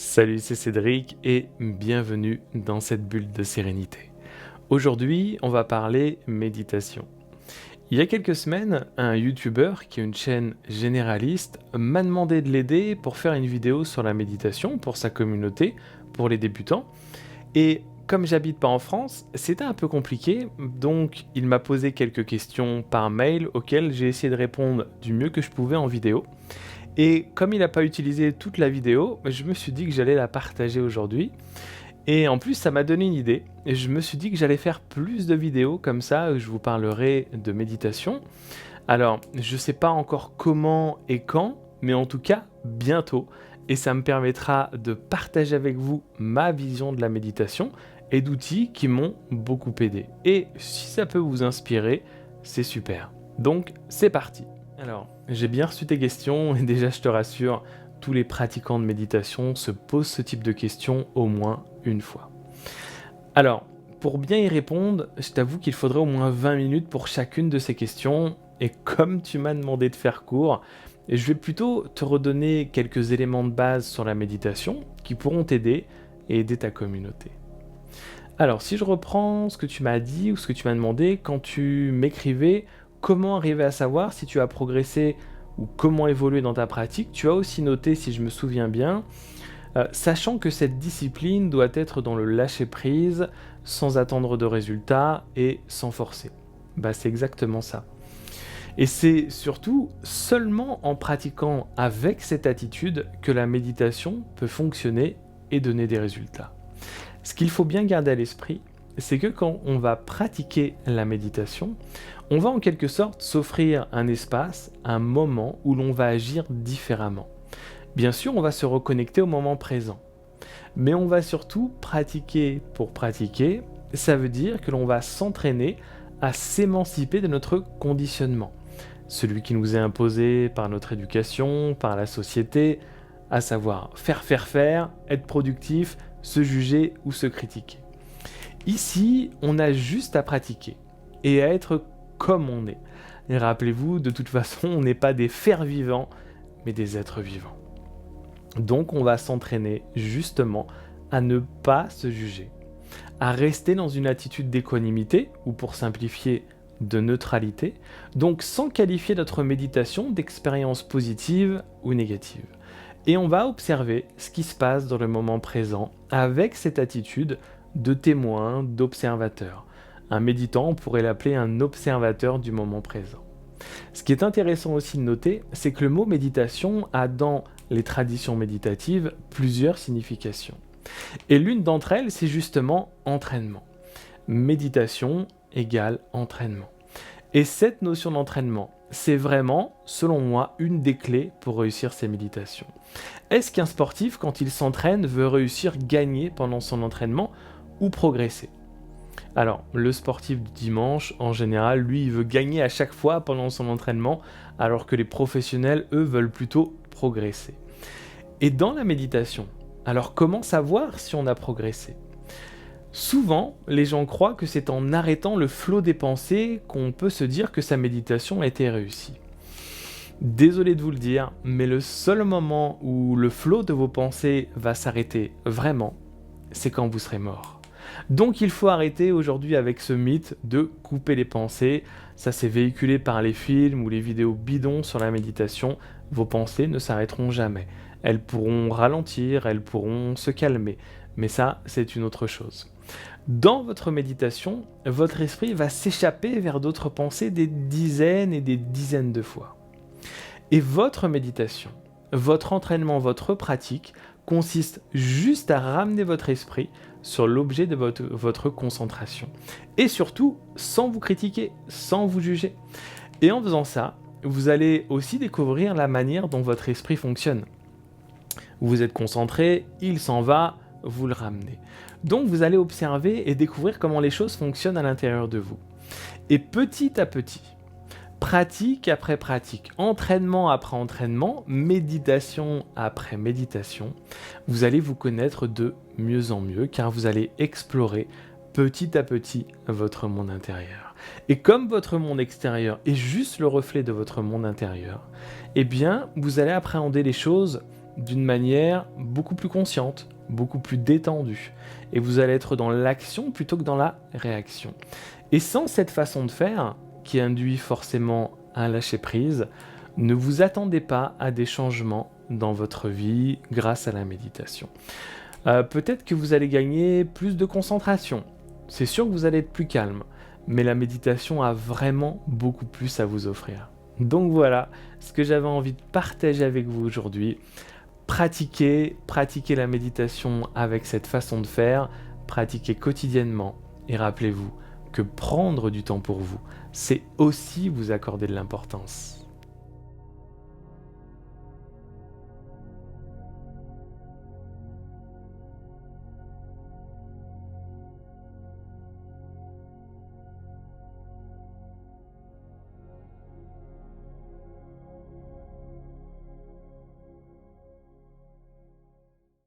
Salut, c'est Cédric et bienvenue dans cette bulle de sérénité. Aujourd'hui, on va parler méditation. Il y a quelques semaines, un YouTuber qui a une chaîne généraliste m'a demandé de l'aider pour faire une vidéo sur la méditation pour sa communauté, pour les débutants. Et comme j'habite pas en France, c'était un peu compliqué, donc il m'a posé quelques questions par mail auxquelles j'ai essayé de répondre du mieux que je pouvais en vidéo. Et comme il n'a pas utilisé toute la vidéo, je me suis dit que j'allais la partager aujourd'hui. Et en plus, ça m'a donné une idée. Et je me suis dit que j'allais faire plus de vidéos comme ça, où je vous parlerai de méditation. Alors, je ne sais pas encore comment et quand, mais en tout cas, bientôt. Et ça me permettra de partager avec vous ma vision de la méditation et d'outils qui m'ont beaucoup aidé. Et si ça peut vous inspirer, c'est super. Donc, c'est parti. Alors, j'ai bien reçu tes questions et déjà je te rassure, tous les pratiquants de méditation se posent ce type de questions au moins une fois. Alors, pour bien y répondre, je t'avoue qu'il faudrait au moins 20 minutes pour chacune de ces questions et comme tu m'as demandé de faire court, je vais plutôt te redonner quelques éléments de base sur la méditation qui pourront t'aider et aider ta communauté. Alors, si je reprends ce que tu m'as dit ou ce que tu m'as demandé quand tu m'écrivais comment arriver à savoir si tu as progressé ou comment évoluer dans ta pratique, tu as aussi noté, si je me souviens bien, sachant que cette discipline doit être dans le lâcher-prise, sans attendre de résultats et sans forcer. Bah, c'est exactement ça. Et c'est surtout seulement en pratiquant avec cette attitude que la méditation peut fonctionner et donner des résultats. Ce qu'il faut bien garder à l'esprit, c'est que quand on va pratiquer la méditation, on va en quelque sorte s'offrir un espace, un moment où l'on va agir différemment. Bien sûr, on va se reconnecter au moment présent, mais on va surtout pratiquer pour pratiquer. Ça veut dire que l'on va s'entraîner à s'émanciper de notre conditionnement, celui qui nous est imposé par notre éducation, par la société, à savoir faire, être productif, se juger ou se critiquer. Ici, on a juste à pratiquer et à être comme on est. Et rappelez-vous, de toute façon, on n'est pas des fers vivants, mais des êtres vivants. Donc on va s'entraîner justement à ne pas se juger, à rester dans une attitude d'équanimité, ou pour simplifier, de neutralité, donc sans qualifier notre méditation d'expérience positive ou négative. Et on va observer ce qui se passe dans le moment présent avec cette attitude de témoin, d'observateur. Un méditant, on pourrait l'appeler un observateur du moment présent. Ce qui est intéressant aussi de noter, c'est que le mot méditation a dans les traditions méditatives plusieurs significations. Et l'une d'entre elles, c'est justement entraînement. Méditation égale entraînement. Et cette notion d'entraînement, c'est vraiment, selon moi, une des clés pour réussir ces méditations. Est-ce qu'un sportif, quand il s'entraîne, veut réussir gagner pendant son entraînement ou progresser? Alors, le sportif du dimanche, en général, lui, il veut gagner à chaque fois pendant son entraînement, alors que les professionnels, eux, veulent plutôt progresser. Et dans la méditation, alors comment savoir si on a progressé? Souvent, les gens croient que c'est en arrêtant le flot des pensées qu'on peut se dire que sa méditation a été réussie. Désolé de vous le dire, mais le seul moment où le flot de vos pensées va s'arrêter vraiment, c'est quand vous serez mort. Donc il faut arrêter aujourd'hui avec ce mythe de couper les pensées. Ça c'est véhiculé par les films ou les vidéos bidons sur la méditation. Vos pensées ne s'arrêteront jamais. Elles pourront ralentir, elles pourront se calmer. Mais ça, c'est une autre chose. Dans votre méditation, votre esprit va s'échapper vers d'autres pensées des dizaines et des dizaines de fois. Et votre méditation, votre entraînement, votre pratique consiste juste à ramener votre esprit sur l'objet de votre concentration. Et surtout, sans vous critiquer, sans vous juger. Et en faisant ça, vous allez aussi découvrir la manière dont votre esprit fonctionne. Vous êtes concentré, il s'en va, vous le ramenez. Donc vous allez observer et découvrir comment les choses fonctionnent à l'intérieur de vous. Et petit à petit, pratique après pratique, entraînement après entraînement, méditation après méditation, vous allez vous connaître de mieux en mieux car vous allez explorer petit à petit votre monde intérieur. Et comme votre monde extérieur est juste le reflet de votre monde intérieur, eh bien, vous allez appréhender les choses d'une manière beaucoup plus consciente, beaucoup plus détendue. Et vous allez être dans l'action plutôt que dans la réaction. Et sans cette façon de faire, qui induit forcément un lâcher-prise, ne vous attendez pas à des changements dans votre vie grâce à la méditation. Peut-être que vous allez gagner plus de concentration. C'est sûr que vous allez être plus calme, mais la méditation a vraiment beaucoup plus à vous offrir. Donc voilà ce que j'avais envie de partager avec vous aujourd'hui. Pratiquez la méditation avec cette façon de faire, pratiquez quotidiennement et rappelez-vous que prendre du temps pour vous, c'est aussi vous accorder de l'importance.